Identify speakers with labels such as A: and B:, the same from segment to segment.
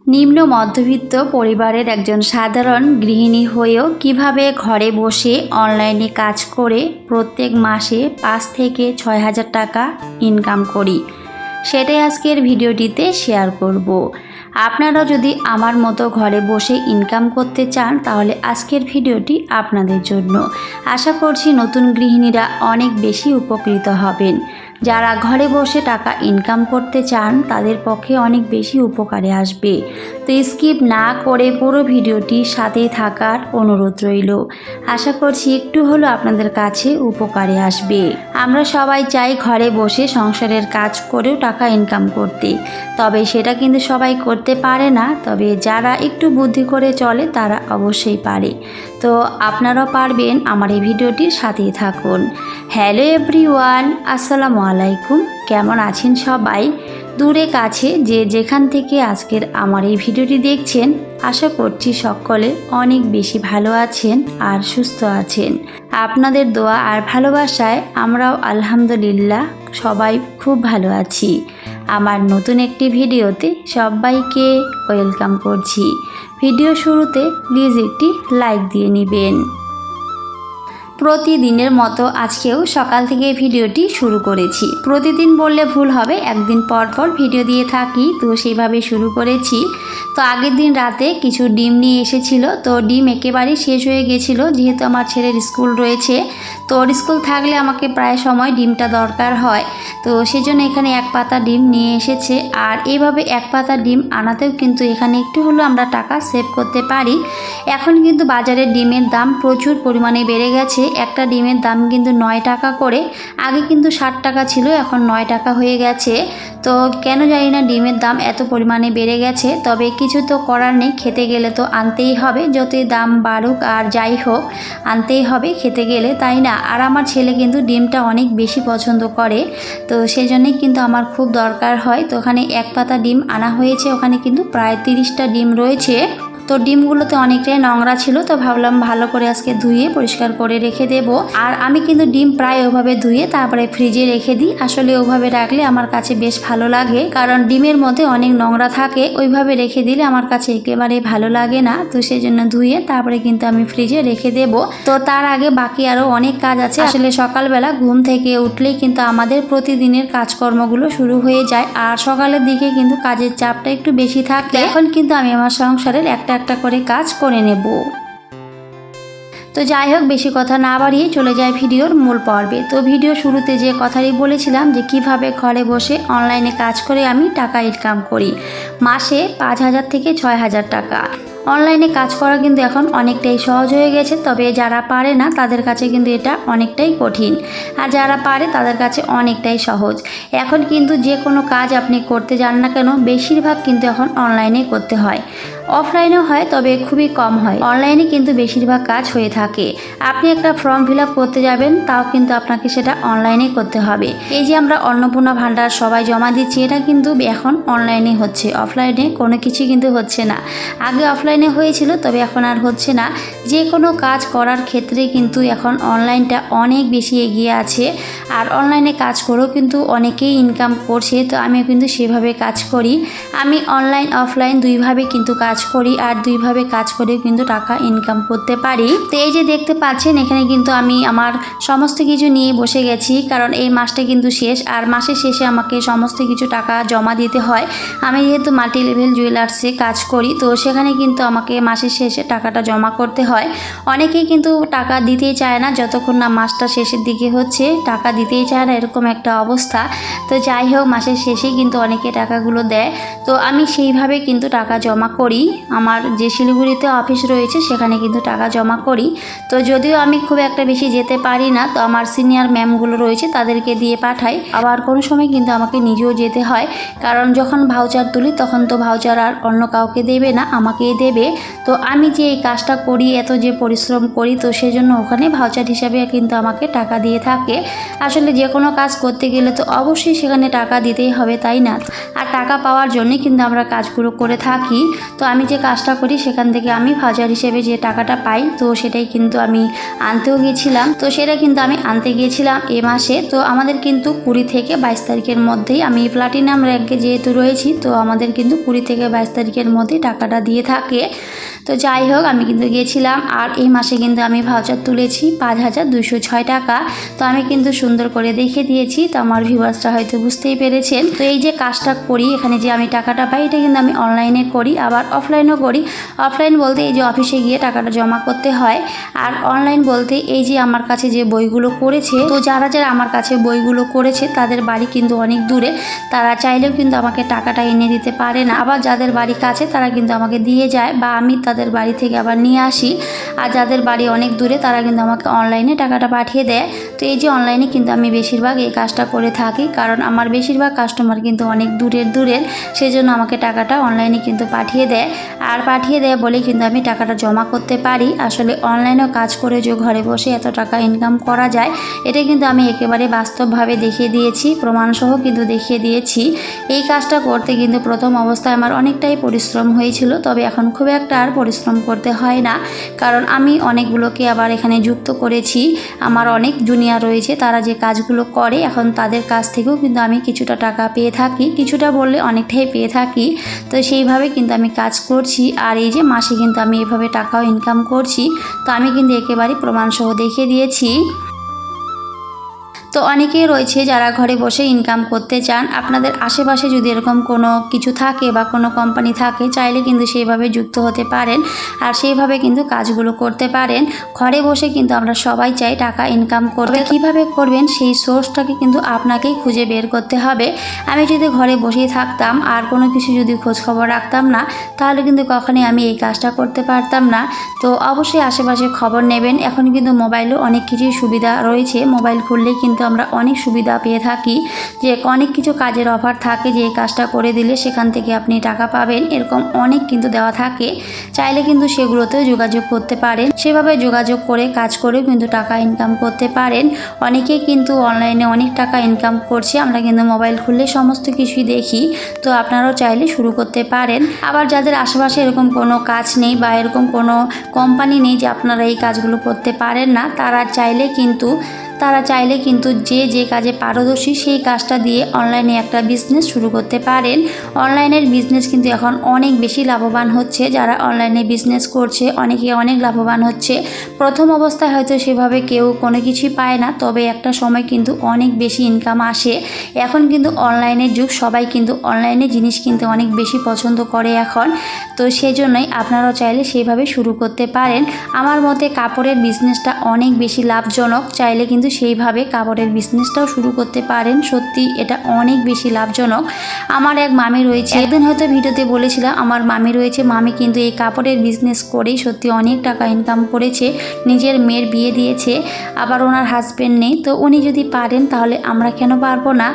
A: নিম্ন মধ্যবিত্ত পরিবারের একজন সাধারণ গৃহিণী হয়েও কিভাবে ঘরে বসে অনলাইনে কাজ করে প্রত্যেক মাসে ৫ থেকে ৬ হাজার টাকা ইনকাম করি, সেটাই আজকের ভিডিওটিতে শেয়ার করব। আপনারা যদি আমার মতো ঘরে বসে ইনকাম করতে চান তাহলে আজকের ভিডিওটি আপনাদের জন্য। আশা করছি নতুন গৃহিণীরা অনেক বেশি উপকৃত হবেন। যারা ঘরে বসে টাকা ইনকাম করতে চান তাদের পক্ষে অনেক বেশি উপকারে আসবে। তো স্কিপ না করে পুরো ভিডিওটি সাথেই থাকার অনুরোধ রইল। আশা করছি একটু হলেও আপনাদের কাছে উপকারে আসবে। আমরা সবাই চাই ঘরে বসে সংসারের কাজ করেও টাকা ইনকাম করতে, তবে সেটা কিন্তু সবাই করতে পারে না। তবে যারা একটু বুদ্ধি করে চলে তারা অবশ্যই পারে। তো আপনারাও পারবেন, আমার এই ভিডিওটির সাথেই থাকুন। হ্যালো এভরিওয়ান, আসসালামু আলাইকুম। কেমন আছেন সবাই? দূরে কাছে যে যেখান থেকে আজকের আমার এই ভিডিওটি দেখছেন, আশা করছি সকলে অনেক বেশি ভালো আছেন আর সুস্থ আছেন। আপনাদের দোয়া আর ভালোবাসায় আমরাও আলহামদুলিল্লাহ সবাই খুব ভালো আছি। আমার নতুন একটি ভিডিওতে সবাইকে ওয়েলকাম করছি। ভিডিও শুরুতে প্লিজ একটি লাইক দিয়ে নেবেন। প্রতিদিনের মতো আজকেও সকাল থেকে ভিডিওটি শুরু করেছি। প্রতিদিন বললে ভুল হবে, একদিন পর পর ভিডিও দিয়ে থাকি, তো সেইভাবে শুরু করেছি। তো আগের দিন রাতে কিছু ডিম নিয়ে এসেছিল, তো ডিম একেবারেই শেষ হয়ে গেছিল। যেহেতু আমার ছেলের স্কুল রয়েছে, তো ওর স্কুল থাকলে আমাকে প্রায় সময় ডিমটা দরকার হয়, তো সেজন্য এখানে এক পাতা ডিম নিয়ে এসেছে। আর এইভাবে এক পাতা ডিম আনাতেও কিন্তু এখানে একটু হলেও আমরা টাকা সেভ করতে পারি। এখন কিন্তু বাজারে ডিমের দাম প্রচুর পরিমাণে বেড়ে গেছে। একটা ডিমের দাম কিন্তু 9 টাকা করে, আগে কিন্তু 60 টাকা ছিল, এখন 9 টাকা হয়ে গেছে। তো কেন জানি না ডিমের দাম এত পরিমাণে বেড়ে গেছে, তবে কিছু তো করার নেই, খেতে গেলে তো আনতেই হবে। যতই দাম বাড়ুক আর যাই হোক, আনতেই হবে খেতে গেলে, তাই না? আর আমার ছেলে কিন্তু ডিমটা অনেক বেশি পছন্দ করে, তো সেই জন্যই কিন্তু আমার খুব দরকার হয়। তো ওখানে এক পাতা ডিম আনা হয়েছে, ওখানে কিন্তু প্রায় 30টা ডিম রয়েছে। তো ডিমগুলোতে অনেকটাই নোংরা ছিল, তো ভাবলাম ভালো করে আজকে ধুয়ে পরিষ্কার করে রেখে দেব। আর আমি কিন্তু ডিম প্রায় ওভাবে ধুয়ে তারপরে ফ্রিজে রেখে দিই। আসলে ওভাবে রাখলে আমার কাছে বেশ ভালো লাগে, কারণ ডিমের মধ্যে অনেক নোংরা থাকে, ওইভাবে রেখে দিলে আমার কাছে একেবারে ভালো লাগে না। তো সেই জন্য ধুয়ে তারপরে কিন্তু আমি ফ্রিজে রেখে দেব। তো তার আগে বাকি আরও অনেক কাজ আছে। আসলে সকালবেলা ঘুম থেকে উঠলেই কিন্তু আমাদের প্রতিদিনের কাজকর্মগুলো শুরু হয়ে যায়, আর সকালের দিকে কিন্তু কাজের চাপটা একটু বেশি থাকে। এখন কিন্তু আমি আমার সংসারের একটা করে কাজ করে নেব। তো যাই হোক, বেশি কথা না বাড়িয়ে চলে যায় ভিডিওর মূল পর্বে। তো ভিডিও শুরুতে যে কথাটি বলেছিলাম যে কিভাবে ঘরে বসে অনলাইনে কাজ করে আমি টাকা ইনকাম করি, মাসে 5,000 থেকে 6,000 টাকা। অনলাইনে কাজ করা কিন্তু এখন অনেকটাই সহজ হয়ে গেছে, তবে যারা পারে না তাদের কাছে কিন্তু এটা অনেকটাই কঠিন, আর যারা পারে তাদের কাছে অনেকটাই সহজ। এখন কিন্তু যে কোনো কাজ আপনি করতে যান না কেন, বেশিরভাগ কিন্তু এখন অনলাইনে করতে হয়। অফলাইনেও হয়, তবে খুবই কম হয়। অনলাইনে কিন্তু বেশিরভাগ কাজ হয়ে থাকে। আপনি একটা ফর্ম ফিল আপ করতে যাবেন, তাও কিন্তু আপনাকে সেটা অনলাইনে করতে হবে। এই যে আমরা অন্নপূর্ণা ভাণ্ডার সবাই জমা দিচ্ছি, এটা কিন্তু এখন অনলাইনে হচ্ছে, অফলাইনে কোনো কিছু কিন্তু হচ্ছে না। আগে অফলাইনে হয়েছিল, তবে এখন আর হচ্ছে না। যে কোনো কাজ করার ক্ষেত্রে কিন্তু এখন অনলাইনটা অনেক বেশি এগিয়ে আছে, আর অনলাইনে কাজ করেও কিন্তু অনেকেই ইনকাম করছে। তো আমিও কিন্তু সেভাবে কাজ করি। আমি অনলাইন অফলাইন দুইভাবে কিন্তু কাজ করি, আর দুইভাবে কাজ করেও কিন্তু টাকা ইনকাম করতে পারি। তো এই যে দেখতে পাচ্ছেন, এখানে কিন্তু আমি আমার সমস্ত কিছু নিয়ে বসে গেছি, কারণ এই মাসটা কিন্তু শেষ, আর মাসের শেষে আমাকে সমস্ত কিছু টাকা জমা দিতে হয়। আমি যেহেতু মাল্টি লেভেল জুয়েলার্সে কাজ করি, তো সেখানে কিন্তু আমাকে মাসের শেষে টাকাটা জমা করতে হয়। অনেকেই কিন্তু টাকা দিতেই চায় না, যতক্ষণ না মাসটা শেষের দিকে হচ্ছে টাকা দিতেই চায় না, এরকম একটা অবস্থা। তো যাই হোক, মাসের শেষেই কিন্তু অনেকে টাকাগুলো দেয়। তো আমি সেইভাবে কিন্তু টাকা জমা করি। আমার যে শিলিগুড়িতে অফিস রয়েছে সেখানে কিন্তু টাকা জমা করি। তো যদিও আমি খুব একটা বেশি যেতে পারি না, তো আমার সিনিয়র ম্যামগুলো রয়েছে তাদেরকে দিয়ে পাঠাই। আবার কোনো সময় কিন্তু আমাকে নিজেও যেতে হয়, কারণ যখন ভাউচার তুলি তখন তো ভাউচার আর অন্য কাউকে দেবে না, আমাকেই দেবে। তো আমি যে এই কাজটা করি, এত যে পরিশ্রম করি, তো সেজন্য ওখানে ভাউচার হিসাবে কিন্তু আমাকে টাকা দিয়ে থাকে। আসলে যে কোনো কাজ করতে গেলে তো অবশ্যই সেখানে টাকা দিতেই হবে, তাই না? আর টাকা পাওয়ার জন্যই কিন্তু আমরা কাজগুলো করে থাকি। তো আমি যে কাজটা করি সেখান থেকে আমি ভাউচার হিসেবে যে টাকাটা পাই, তো সেটাই কিন্তু আমি আনতেও গিয়েছিলাম। তো সেটা কিন্তু আমি আনতে গিয়েছিলাম এ মাসে। তো আমাদের কিন্তু 20 থেকে 22 তারিখের মধ্যেই, আমি প্লাটিনাম র্যাঙ্কে যেহেতু রয়েছি, তো আমাদের কিন্তু 20 থেকে 22 তারিখের মধ্যেই টাকাটা দিয়ে থাকে। তো যাই হোক, আমি কিন্তু গিয়েছিলাম আর এই মাসে কিন্তু আমি ভাউচার তুলেছি 5206 টাকা। তো আমি কিন্তু সুন্দর করে দেখে দিয়েছি, তো আমার ভিউয়ার্সরা হয়তো বুঝতেই পেরেছেন। তো এই যে কাজটা করি, এখানে যে আমি টাকাটা পাই, এটা কিন্তু আমি অনলাইনে করি, আবার অফলাইনও করি। অফলাইন বলতে এই যে অফিসে গিয়ে টাকাটা জমা করতে হয়, আর অনলাইন বলতে এই যে আমার কাছে যে বইগুলো করেছে, তো যারা যারা আমার কাছে বইগুলো করেছে তাদের বাড়ি কিন্তু অনেক দূরে, তারা চাইলেও কিন্তু আমাকে টাকাটা এনে দিতে পারে না। আবার যাদের বাড়ি কাছে তারা কিন্তু আমাকে দিয়ে যায়, বা আমি তাদের বাড়ি থেকে আবার নিয়ে আসি। আর যাদের বাড়ি অনেক দূরে তারা কিন্তু আমাকে অনলাইনে টাকাটা পাঠিয়ে দেয়। তো এই যে অনলাইনে কিন্তু আমি বেশিরভাগ এই কাজটা করে থাকি, কারণ আমার বেশিরভাগ কাস্টমার কিন্তু অনেক দূরের, সেজন্য আমাকে টাকাটা অনলাইনে কিন্তু পাঠিয়ে দেয়। আর পাঠিয়ে দেয় বলে কিন্তু আমি টাকাটা জমা করতে পারি। আসলে অনলাইনেও কাজ করে যে ঘরে বসে এত টাকা ইনকাম করা যায়, এটা কিন্তু আমি একেবারে বাস্তবভাবে দেখিয়ে দিয়েছি, প্রমাণসহ কিন্তু দেখিয়ে দিয়েছি। এই কাজটা করতে কিন্তু প্রথম অবস্থায় আমার অনেকটাই পরিশ্রম হয়েছিল, তবে এখন খুব একটা আর পরিশ্রম করতে হয় না, কারণ আমি অনেকগুলোকে আবার এখানে যুক্ত করেছি। আমার অনেক জুনিয়র রয়েছে, তারা যে কাজগুলো করে এখন তাদের কাছ থেকেও কিন্তু আমি কিছুটা টাকা পেয়ে থাকি, কিছুটা বললে অনেকটাই পেয়ে থাকি। তো সেইভাবে কিন্তু আমি কাজ করছি, আর এই যে মাসে কিন্তু আমি এভাবে টাকাও ইনকাম করছি। তো আমি কিন্তু একেবারে প্রমাণসহ দেখিয়ে দিয়েছি। তো অনেকেই রয়েছে যারা ঘরে বসে ইনকাম করতে চান। আপনাদের আশেপাশে যদি এরকম কোনো কিছু থাকে বা কোনো কোম্পানি থাকে, চাইলে কিন্তু সেইভাবে যুক্ত হতে পারেন, আর সেইভাবে কিন্তু কাজগুলো করতে পারেন। ঘরে বসে কিন্তু আমরা সবাই চাই টাকা ইনকাম করবে, কিভাবে করবেন সেই সোর্সটাকে কিন্তু আপনাকেই খুঁজে বের করতে হবে। আমি যদি ঘরে বসেই থাকতাম আর কোনো কিছু যদি খোঁজখবর রাখতাম না, তাহলে কিন্তু কখনোই আমি এই কাজটা করতে পারতাম না। তো অবশ্যই আশেপাশে খবর নেবেন। এখন কিন্তু মোবাইলেও অনেক কিছুই সুবিধা রয়েছে, মোবাইল খুললেই কিন্তু আমরা অনেক সুবিধা পেয়ে থাকি, যে অনেক কিছু কাজের অফার থাকে, যে এই কাজটা করে দিলে সেখান থেকে আপনি টাকা পাবেন, এরকম অনেক কিন্তু দেওয়া থাকে। চাইলে কিন্তু সেগুলোতেও যোগাযোগ করতে পারেন, সেভাবে যোগাযোগ করে কাজ করেও কিন্তু টাকা ইনকাম করতে পারেন। অনেকেই কিন্তু অনলাইনে অনেক টাকা ইনকাম করছে, আমরা কিন্তু মোবাইল খুললে সমস্ত কিছুই দেখি। তো আপনারাও চাইলে শুরু করতে পারেন। আবার যাদের আশেপাশে এরকম কোনো কাজ নেই বা এরকম কোনো কোম্পানি নেই যে আপনারা এই কাজগুলো করতে পারেন না, তারা চাইলে কিন্তু যে কাজে পারদর্শী সেই কাজটা দিয়ে অনলাইনে একটা বিজনেস শুরু করতে পারেন। অনলাইনের বিজনেস কিন্তু এখন অনেক বেশি লাভবান হচ্ছে, যারা অনলাইনে বিজনেস করছে অনেকে অনেক লাভবান হচ্ছে। প্রথম অবস্থায় হয়তো সেভাবে কেউ কোনো কিছুই পায় না, তবে একটা সময় কিন্তু অনেক বেশি ইনকাম আসে। এখন কিন্তু অনলাইনের যুগ, সবাই কিন্তু অনলাইনে জিনিস কিনতে অনেক বেশি পছন্দ করে এখন। তো সেই জন্যই আপনারাও চাইলে সেইভাবে শুরু করতে পারেন। আমার মতে কাপড়ের বিজনেসটা অনেক বেশি লাভজনক, চাইলে কিন্তু সেইভাবে কাপড়ের বিজনেসটাও শুরু করতে পারেন। সত্যি এটা অনেক বেশি লাভজনক। আমার এক মামি রয়েছে, একদিন হয়তো ভিডিওতে বলেছিলাম, আমার মামি রয়েছে, মামি কিন্তু এই কাপড়ের বিজনেস করেই সত্যি অনেক টাকা ইনকাম করেছে, নিজের মেয়ের বিয়ে দিয়েছে, আবার ওনার হাজব্যান্ড নেই। তো উনি যদি পারেন তাহলে আমরা কেন পারবো না?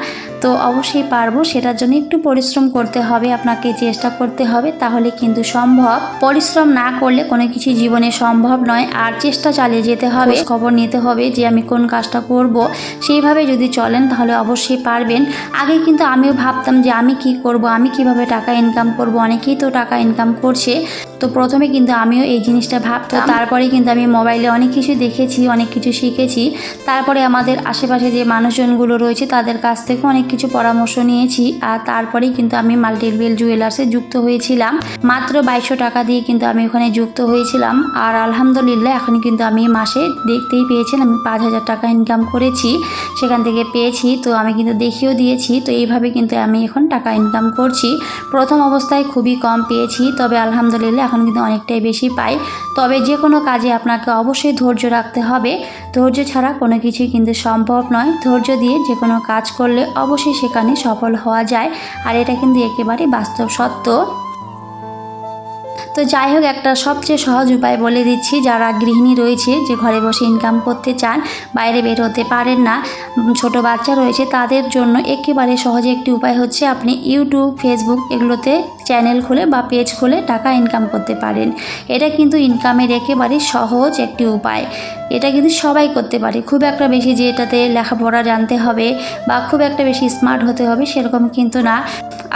A: তো অবশ্যই পারবো, সেটার জন্য একটু পরিশ্রম করতে হবে, আপনাকে চেষ্টা করতে হবে, তাহলে কিন্তু সম্ভব। পরিশ্রম না করলে কোনো কিছু জীবনে সম্ভব নয়, আর চেষ্টা চালিয়ে যেতে হবে, খবর নিতে হবে যে আমি কোন কাজটা করব, সেইভাবে যদি চলেন তাহলে অবশ্যই পারবেন। আগে কিন্তু আমিও ভাবতাম যে আমি কি করব, আমি কিভাবে টাকা ইনকাম করব, অনেকেই তো টাকা ইনকাম করছে। তো প্রথমে কিন্তু আমিও এই জিনিসটা ভাবতাম, তারপরে কিন্তু আমি মোবাইলে অনেক কিছু দেখেছি, অনেক কিছু শিখেছি। তারপরে আমাদের আশেপাশে যে মানুষজনগুলো রয়েছে তাদের কাছ থেকে অনেক কিছু পরামর্শ নিয়েছি, আর তারপরেই কিন্তু আমি মাল্টিলেভেল জুয়েলার্সে যুক্ত হয়েছিলাম। মাত্র 2200 টাকা দিয়ে কিন্তু আমি ওখানে যুক্ত হয়েছিলাম, আর আলহামদুলিল্লাহ এখন কিন্তু আমি মাসে দেখতেই পেয়েছেন আমি 5000 টাকা ইনকাম করেছি, সেখান থেকে পেয়েছি। তো আমি কিন্তু দেখিয়েও দিয়েছি। তো এইভাবে কিন্তু আমি এখন টাকা ইনকাম করছি। প্রথম অবস্থায় খুবই কম পেয়েছি, তবে আলহামদুলিল্লাহ এখন কিন্তু অনেকটাই বেশি পাই। তবে যে কোনো কাজে আপনাকে অবশ্যই ধৈর্য রাখতে হবে, ধৈর্য ছাড়া কোনো কিছুই কিন্তু সম্ভব নয়। ধৈর্য দিয়ে যে কোনো কাজ করলে অবশ্যই সেখানে সফল হওয়া যায়, আর এটা কিন্তু একেবারে বাস্তব সত্য। তো যাই হোক, একটা সবচেয়ে সহজ উপায় বলে দিচ্ছি, যারা গৃহিণী রয়েছে যে ঘরে বসে ইনকাম করতে চান, বাইরে বের হতে পারেন না, ছোট বাচ্চা রয়েছে, তাদের জন্য একেবারে সহজে একটি উপায় হচ্ছে আপনি ইউটিউব, ফেসবুক এগুলোতে চ্যানেল খুলে বা পেজ খুলে টাকা ইনকাম করতে পারেন। এটা কিন্তু ইনকামের একেবারে সহজ একটি উপায়। এটা কিন্তু সবাই করতে পারে। খুব একটা বেশি যে এটাতে লেখাপড়া জানতে হবে বা খুব একটা বেশি স্মার্ট হতে হবে সেরকম কিন্তু না।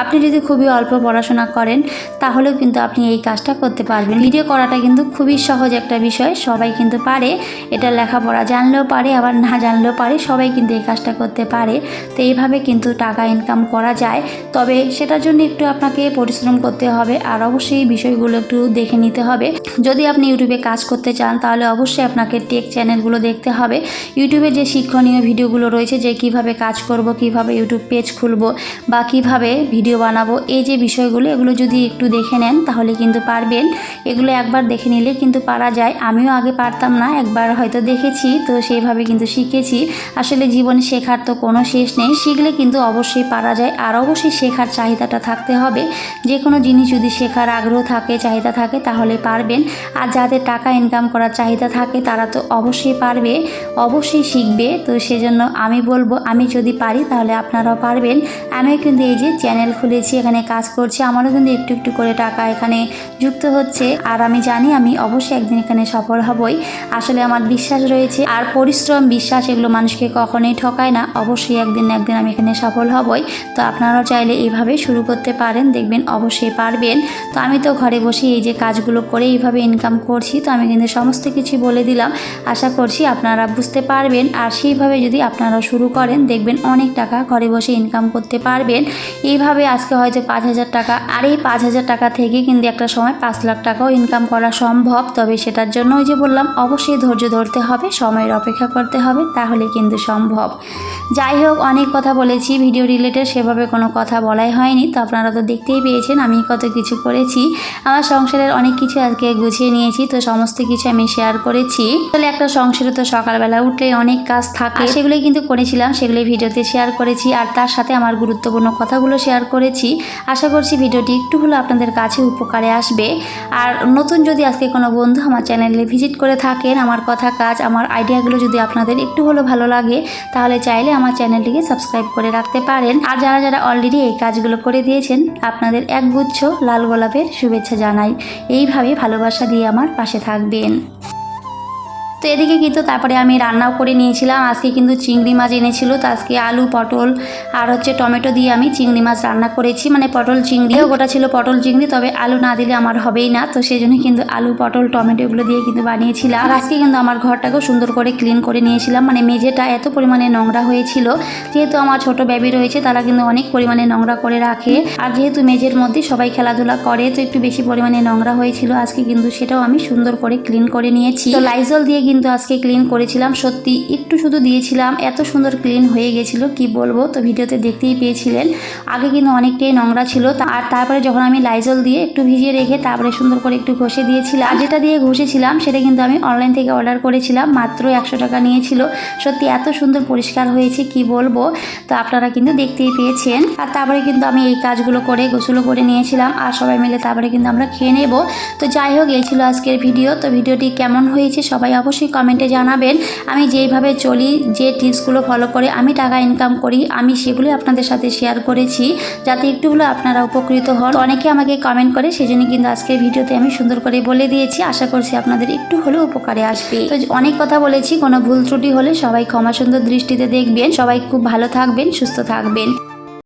A: আপনি যদি খুবই অল্প পড়াশোনা করেন তাহলেও কিন্তু আপনি এই কাজটা করতে পারবেন। ভিডিও করাটা কিন্তু খুবই সহজ একটা বিষয়, সবাই কিন্তু পারে। এটা লেখাপড়া জানলেও পারে, আবার না জানলেও পারে, সবাই কিন্তু এই কাজটা করতে পারে। তো এইভাবে কিন্তু টাকা ইনকাম করা যায়, তবে সেটার জন্য একটু আপনাকে পরিশ্রম করতে হবে আর অবশ্যই বিষয়গুলো একটু দেখে নিতে হবে। যদি আপনি ইউটিউবে কাজ করতে চান তাহলে অবশ্যই আপনাকে টেক চ্যানেলগুলো দেখতে হবে। ইউটিউবে যে শিক্ষণীয় ভিডিওগুলো রয়েছে, যে কিভাবে কাজ করব, কিভাবে ইউটিউব পেজ খুলব বা কিভাবে ভিডিও বানাবো, এই যে বিষয়গুলো, এগুলো যদি একটু দেখে নেন তাহলে কিন্তু পারবেন। এগুলো একবার দেখে নিলে কিন্তু পারা যায়। আমিও আগে পারতাম না, একবার হয়তো দেখেছি তো সেইভাবে কিন্তু শিখেছি। আসলে জীবনে শেখার তো কোনো শেষ নেই, শিখলে কিন্তু অবশ্যই পারা যায়। আর অবশ্যই শেখার চাহিদাটা থাকতে হবে। যে কোনো জিনিস যদি শেখার আগ্রহ থাকে, চাহিদা থাকে তাহলে পারবেন। আর যাদের টাকা ইনকাম করার চাহিদা থাকে তারা তো অবশ্যই পারবে, অবশ্যই শিখবে। তো সেজন্য আমি বলবো, আমি যদি পারি তাহলে আপনারাও পারবেন। আমিও কিন্তু এই যে চ্যানেল খুলেছি, এখানে কাজ করছি, আমারও কিন্তু একটু একটু করে টাকা এখানে যুক্ত হচ্ছে। আর আমি জানি আমি অবশ্যই একদিন এখানে সফল হবই। আসলে আমার বিশ্বাস রয়েছে, আর পরিশ্রম, বিশ্বাস এগুলো মানুষকে কখনোই ঠকায় না। অবশ্যই একদিন না একদিন আমি এখানে সফল হবই। তো আপনারাও চাইলে এইভাবে শুরু করতে পারেন, দেখবেন অবশ্যই পারবেন। তো আমি তো ঘরে বসে এই যে কাজগুলো করে এইভাবে ইনকাম করছি, তো আমি কিন্তু সমস্ত কিছু বলে দিলাম। আশা করছি আপনারা বুঝতে পারবেন, আর সেইভাবে যদি আপনারা শুরু করেন দেখবেন অনেক টাকা ঘরে বসে ইনকাম করতে পারবেন। এইভাবে আজকে হয়তো 5,000 টাকা, আর এই 5,000 টাকা থেকে কিন্তু একটা সময় 5 লাখ টাকাও ইনকাম করা সম্ভব। তবে সেটার জন্য ওই যে বললাম, অবশ্যই ধৈর্য ধরতে হবে, সময়ের অপেক্ষা করতে হবে, তাহলে কিন্তু সম্ভব। যাই হোক, অনেক কথা বলেছি ভিডিও রিলেটেড, সেভাবে কোনো কথা বলাই হয়নি। তো আপনারা তো দেখতেই পেয়েছেন আমি কত কিছু করেছি। আমার সংসারের অনেক কিছু আজকে গুছিয়ে নিয়েছি, তো সমস্ত কিছু আমি শেয়ার করেছি। আসলে একটা সংসারে তো সকালবেলা উঠলে অনেক কাজ থাকে, সেগুলোই কিন্তু করেছিলাম, সেগুলোই ভিডিওতে শেয়ার করেছি। আর তার সাথে আমার গুরুত্বপূর্ণ কথাগুলো শেয়ার করেছি। আশা করছি ভিডিওটি একটু হলেও আপনাদের কাছে উপকারে আসবে। আর নতুন যদি আজকে কোনো বন্ধু আমার চ্যানেলে ভিজিট করে থাকেন, আমার কথা, কাজ, আমার আইডিয়াগুলো যদি আপনাদের একটু হলেও ভালো লাগে তাহলে চাইলে আমার চ্যানেলটিকে সাবস্ক্রাইব করে রাখতে পারেন। আর যারা যারা অলরেডি এই কাজগুলো করে দিয়েছেন, আপনাদের একগুচ্ছ লাল গোলাপের শুভেচ্ছা জানাই। এইভাবে ভালোবাসা দিয়ে আমার পাশে থাকবেন। তো এদিকে কিন্তু তারপরে আমি রান্নাও করে নিয়েছিলাম। আজকে কিন্তু চিংড়ি মাছ এনেছিল, তো আজকে আলু, পটল আর টমেটো দিয়ে আমি চিংড়ি মাছ রান্না করেছি। মানে পটল চিংড়ি, ওটা ছিল পটল চিংড়ি, তবে আলু না দিলে আমার হবেই না। তো সেই জন্য কিন্তু আলু, পটল, টমেটো এগুলো দিয়ে কিন্তু বানিয়েছিলাম। আর আজকে কিন্তু আমার ঘরটাকেও সুন্দর করে ক্লিন করে নিয়েছিলাম। মানে মেঝেটা এত পরিমাণে নোংরা হয়েছিল, যেহেতু আমার ছোট বেবি রয়েছে তারা কিন্তু অনেক পরিমাণে নোংরা করে রাখে। আর যেহেতু মেঝের মধ্যে সবাই খেলাধুলা করে, তো একটু বেশি পরিমাণে নোংরা হয়েছিল। আজকে কিন্তু সেটাও আমি সুন্দর করে ক্লিন করে নিয়েছি। তো লাইজল দিয়ে কিন্তু আজকে ক্লিন করেছিলাম। সত্যি একটু শুধু দিয়েছিলাম, এত সুন্দর ক্লিন হয়ে গেছিল কি বলবো। তো ভিডিওতে দেখতেই পেয়েছিলেন, আগে কিন্তু অনেকটাই নোংরা ছিল। আর তারপরে যখন আমি লাইজল দিয়ে একটু ভিজিয়ে রেখে তারপরে সুন্দর করে একটু ঘষে দিয়েছিলাম। আর যেটা দিয়ে ঘষেছিলাম সেটা কিন্তু আমি অনলাইন থেকে অর্ডার করেছিলাম, মাত্র 100 টাকা নিয়েছিল। সত্যি এত সুন্দর পরিষ্কার হয়েছে কি বলবো। তো আপনারা কিন্তু দেখতেই পেয়েছেন। আর তারপরে কিন্তু আমি এই কাজগুলো করে গোসলও করে নিয়েছিলাম, আর সবাই মিলে তারপরে কিন্তু আমরা খেয়ে নেব। তো যাই হোক, এই ছিল আজকের ভিডিও। তো ভিডিওটি কেমন হয়েছে সবাই অবশ্যই কমেন্টে জানাবেন। আমি যেইভাবে চলি, যে টিপসগুলো ফলো করে আমি টাকা ইনকাম করি, আমি সেগুলো আপনাদের সাথে শেয়ার করেছি, যাতে একটু হলেও আপনারা উপকৃত হন। অনেকে আমাকে কমেন্ট করে, সেজন্য কিন্তু আজকের ভিডিওতে আমি সুন্দর করে বলে দিয়েছি। আশা করছি আপনাদের একটু হলেও উপকারে আসবে। তো অনেক কথা বলেছি, কোনো ভুল ত্রুটি হলে সবাই ক্ষমা সুন্দর দৃষ্টিতে দেখবেন। সবাই খুব ভালো থাকবেন, সুস্থ থাকবেন।